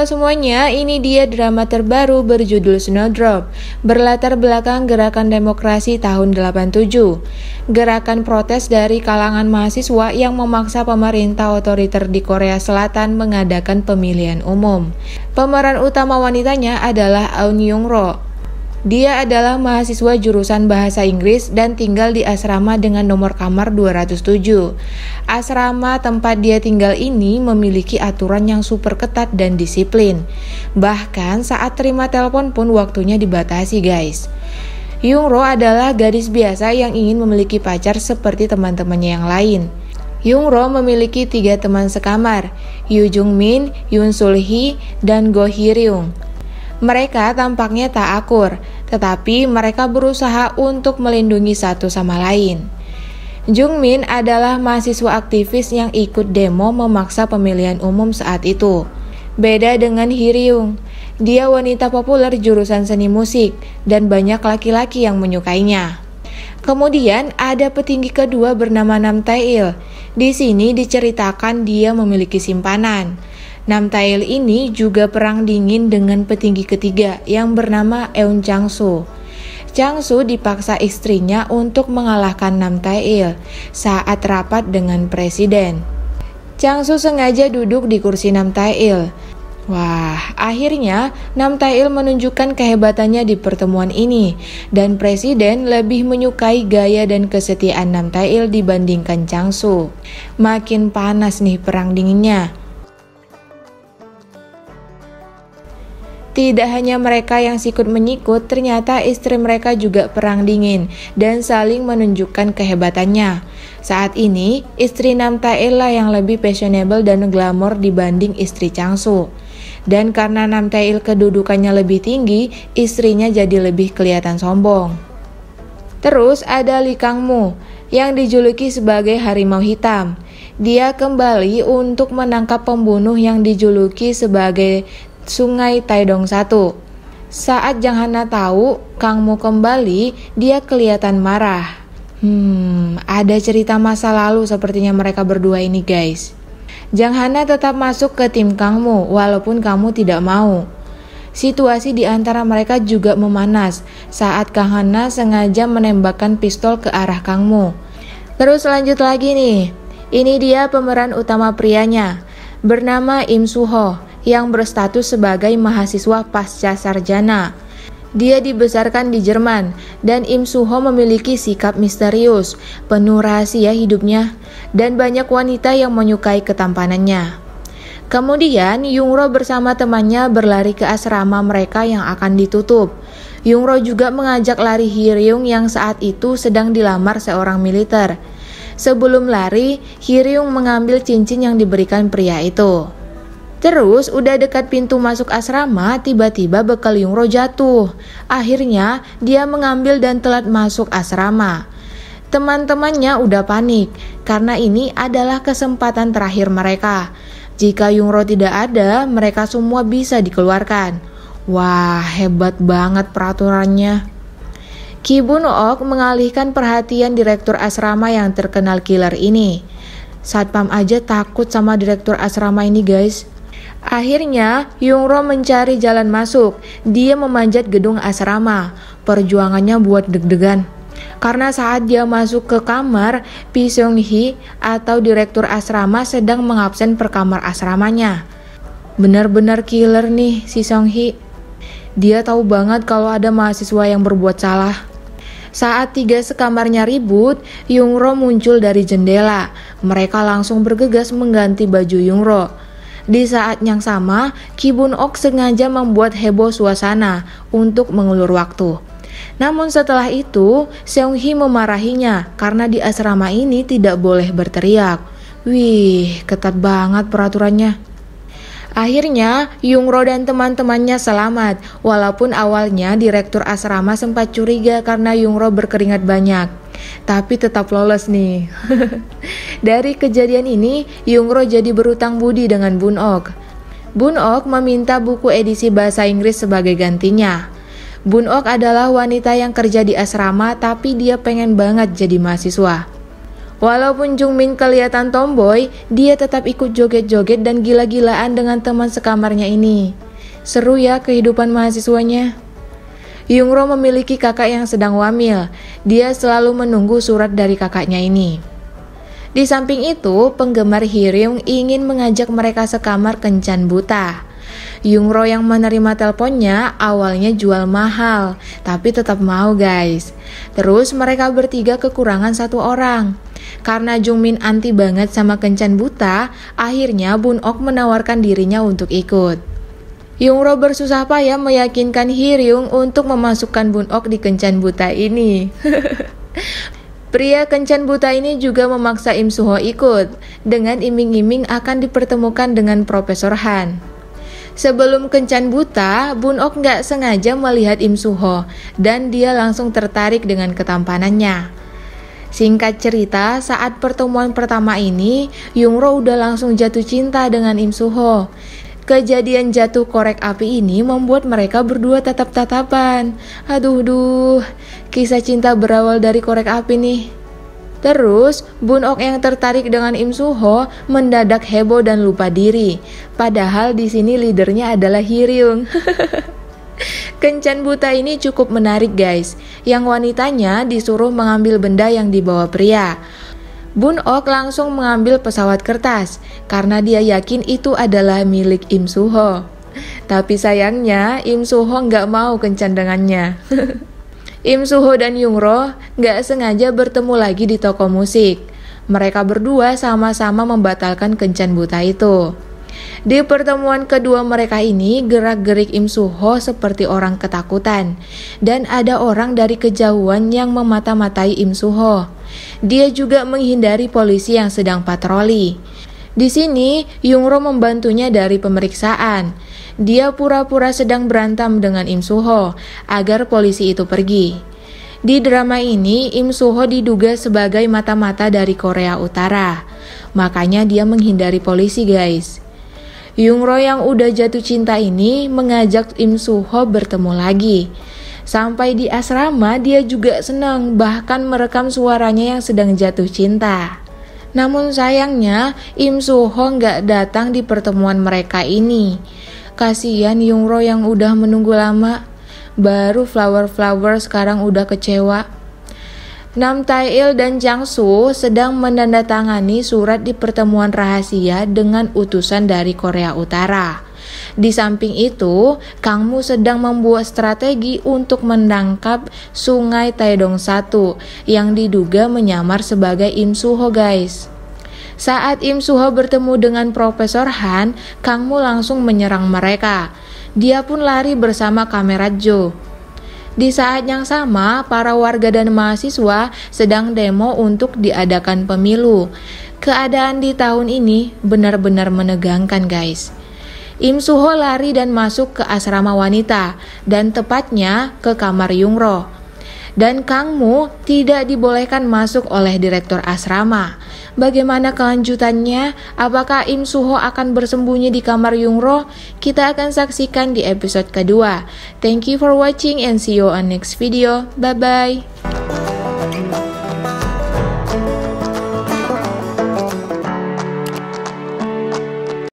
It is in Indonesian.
semuanya, ini dia drama terbaru berjudul Snowdrop, berlatar belakang gerakan demokrasi tahun 87. Gerakan protes dari kalangan mahasiswa yang memaksa pemerintah otoriter di Korea Selatan mengadakan pemilihan umum. Pemeran utama wanitanya adalah Eun Young-ro. Dia adalah mahasiswa jurusan bahasa Inggris dan tinggal di asrama dengan nomor kamar 207. Asrama tempat dia tinggal ini memiliki aturan yang super ketat dan disiplin. Bahkan saat terima telepon pun waktunya dibatasi, guys. Young-ro adalah gadis biasa yang ingin memiliki pacar seperti teman-temannya yang lain. Young-ro memiliki 3 teman sekamar, Yoo Jung-min, Yoon Sul-hee, dan Go Hee-ryung. Mereka tampaknya tak akur, tetapi mereka berusaha untuk melindungi satu sama lain. Jung-min adalah mahasiswa aktivis yang ikut demo memaksa pemilihan umum saat itu. Beda dengan Hee-ryung, dia wanita populer jurusan seni musik dan banyak laki-laki yang menyukainya. Kemudian ada petinggi kedua bernama Nam Tae-il. Di sini diceritakan dia memiliki simpanan. Nam Tae-il ini juga perang dingin dengan petinggi ketiga yang bernama Eun Chang-soo. Chang-soo dipaksa istrinya untuk mengalahkan Nam Tae-il saat rapat dengan presiden. Chang-soo sengaja duduk di kursi Nam Tae-il. Wah, akhirnya Nam Tae-il menunjukkan kehebatannya di pertemuan ini dan presiden lebih menyukai gaya dan kesetiaan Nam Tae-il dibandingkan Chang-soo. Makin panas nih perang dinginnya. Tidak hanya mereka yang sikut menyikut, ternyata istri mereka juga perang dingin dan saling menunjukkan kehebatannya. Saat ini, istri Nam Tae-il lah yang lebih fashionable dan glamor dibanding istri Chang-soo. Dan karena Nam Tae-il kedudukannya lebih tinggi, istrinya jadi lebih kelihatan sombong. Terus ada Lee Kang-moo yang dijuluki sebagai harimau hitam. Dia kembali untuk menangkap pembunuh yang dijuluki sebagai Sungai Taedong 1. Saat Jang Hana tahu Kang-moo kembali, dia kelihatan marah. Ada cerita masa lalu sepertinya mereka berdua ini, guys. Jang Hana tetap masuk ke tim Kang-moo walaupun Kang-moo tidak mau. Situasi di antara mereka juga memanas saat Kang Hana sengaja menembakkan pistol ke arah Kang-moo. Terus lanjut lagi nih. Ini dia pemeran utama prianya, bernama Im Soo-ho, yang berstatus sebagai mahasiswa pasca sarjana. Dia dibesarkan di Jerman dan Im Soo-ho memiliki sikap misterius, penuh rahasia hidupnya, dan banyak wanita yang menyukai ketampanannya. Kemudian Young-ro bersama temannya berlari ke asrama mereka yang akan ditutup. Young-ro juga mengajak lari Hee-ryung yang saat itu sedang dilamar seorang militer. Sebelum lari, Hee-ryung mengambil cincin yang diberikan pria itu. Terus udah dekat pintu masuk asrama, tiba-tiba bekal Young-ro jatuh. Akhirnya dia mengambil dan telat masuk asrama. Teman-temannya udah panik karena ini adalah kesempatan terakhir mereka. Jika Young-ro tidak ada, mereka semua bisa dikeluarkan. Wah, hebat banget peraturannya. Ki Bun-ok mengalihkan perhatian direktur asrama yang terkenal killer ini. Satpam aja takut sama direktur asrama ini, guys. Akhirnya, Young-ro mencari jalan masuk. Dia memanjat gedung asrama. Perjuangannya buat deg-degan. Karena saat dia masuk ke kamar, Pi Seong-hee atau direktur asrama sedang mengabsen per kamar asramanya. Benar-benar killer nih si Seong-hee. Dia tahu banget kalau ada mahasiswa yang berbuat salah. Saat 3 sekamarnya ribut, Young-ro muncul dari jendela. Mereka langsung bergegas mengganti baju Young-ro. Di saat yang sama, Ki Bun-ok sengaja membuat heboh suasana untuk mengulur waktu. Namun setelah itu, Seong-hee memarahinya karena di asrama ini tidak boleh berteriak. Wih, ketat banget peraturannya. Akhirnya, Young-ro dan teman-temannya selamat, walaupun awalnya direktur asrama sempat curiga karena Young-ro berkeringat banyak. Tapi tetap lolos nih. Dari kejadian ini, Young-ro jadi berutang budi dengan Bun-ok. Bun-ok meminta buku edisi bahasa Inggris sebagai gantinya. Bun-ok adalah wanita yang kerja di asrama tapi dia pengen banget jadi mahasiswa. Walaupun Jungmin kelihatan tomboy, dia tetap ikut joget-joget dan gila-gilaan dengan teman sekamarnya ini. Seru ya kehidupan mahasiswanya. Yoonro memiliki kakak yang sedang wamil. Dia selalu menunggu surat dari kakaknya ini. Di samping itu, penggemar Hyeryung ingin mengajak mereka sekamar kencan buta. Yoonro yang menerima teleponnya awalnya jual mahal, tapi tetap mau guys. Terus mereka bertiga kekurangan satu orang. Karena Jungmin anti banget sama kencan buta, akhirnya Bunok menawarkan dirinya untuk ikut. Yoonro bersusah payah meyakinkan Hyeryung untuk memasukkan Bunok di kencan buta ini. Pria kencan buta ini juga memaksa Im Suho ikut, dengan iming-iming akan dipertemukan dengan Profesor Han. Sebelum kencan buta, Bunok nggak sengaja melihat Im Suho, dan dia langsung tertarik dengan ketampanannya. Singkat cerita, saat pertemuan pertama ini, Yoonro udah langsung jatuh cinta dengan Im Suho. Kejadian jatuh korek api ini membuat mereka berdua tatap-tatapan. Aduh, kisah cinta berawal dari korek api nih. Terus, Bunok yang tertarik dengan Im Suho mendadak heboh dan lupa diri. Padahal di sini leadernya adalah Hyeryung. Kencan buta ini cukup menarik guys. Yang wanitanya disuruh mengambil benda yang dibawa pria. Bunok langsung mengambil pesawat kertas karena dia yakin itu adalah milik Im Suho. Tapi sayangnya Im Suho nggak mau kencan dengannya. Im Suho dan Yoonro nggak sengaja bertemu lagi di toko musik. Mereka berdua sama-sama membatalkan kencan buta itu. Di pertemuan kedua mereka ini, gerak-gerik Im Suho seperti orang ketakutan. Dan ada orang dari kejauhan yang memata-matai Im Suho. Dia juga menghindari polisi yang sedang patroli. Di sini, Yoonro membantunya dari pemeriksaan. Dia pura-pura sedang berantem dengan Im Suho agar polisi itu pergi. Di drama ini, Im Suho diduga sebagai mata-mata dari Korea Utara. Makanya dia menghindari polisi guys. Yoonro yang udah jatuh cinta ini mengajak Im Suho bertemu lagi. Sampai di asrama dia juga senang, bahkan merekam suaranya yang sedang jatuh cinta. Namun sayangnya Im Suho nggak datang di pertemuan mereka ini. Kasian Yoonro yang udah menunggu lama. Baru flower sekarang udah kecewa. Nam Tae-il dan Jang Soo sedang menandatangani surat di pertemuan rahasia dengan utusan dari Korea Utara. Di samping itu, Kang Mu sedang membuat strategi untuk menangkap Sungai Taedong 1 yang diduga menyamar sebagai Im Suho guys. Saat Im Suho bertemu dengan Profesor Han, Kang Mu langsung menyerang mereka. Dia pun lari bersama kamera Jo. Di saat yang sama, para warga dan mahasiswa sedang demo untuk diadakan pemilu. Keadaan di tahun ini benar-benar menegangkan guys. Im Suho lari dan masuk ke asrama wanita, dan tepatnya ke kamar Yoonro. Dan Kang Mu tidak dibolehkan masuk oleh direktur asrama. Bagaimana kelanjutannya? Apakah Im Suho akan bersembunyi di kamar Yoonro? Kita akan saksikan di episode kedua. Thank you for watching and see you on next video. Bye-bye.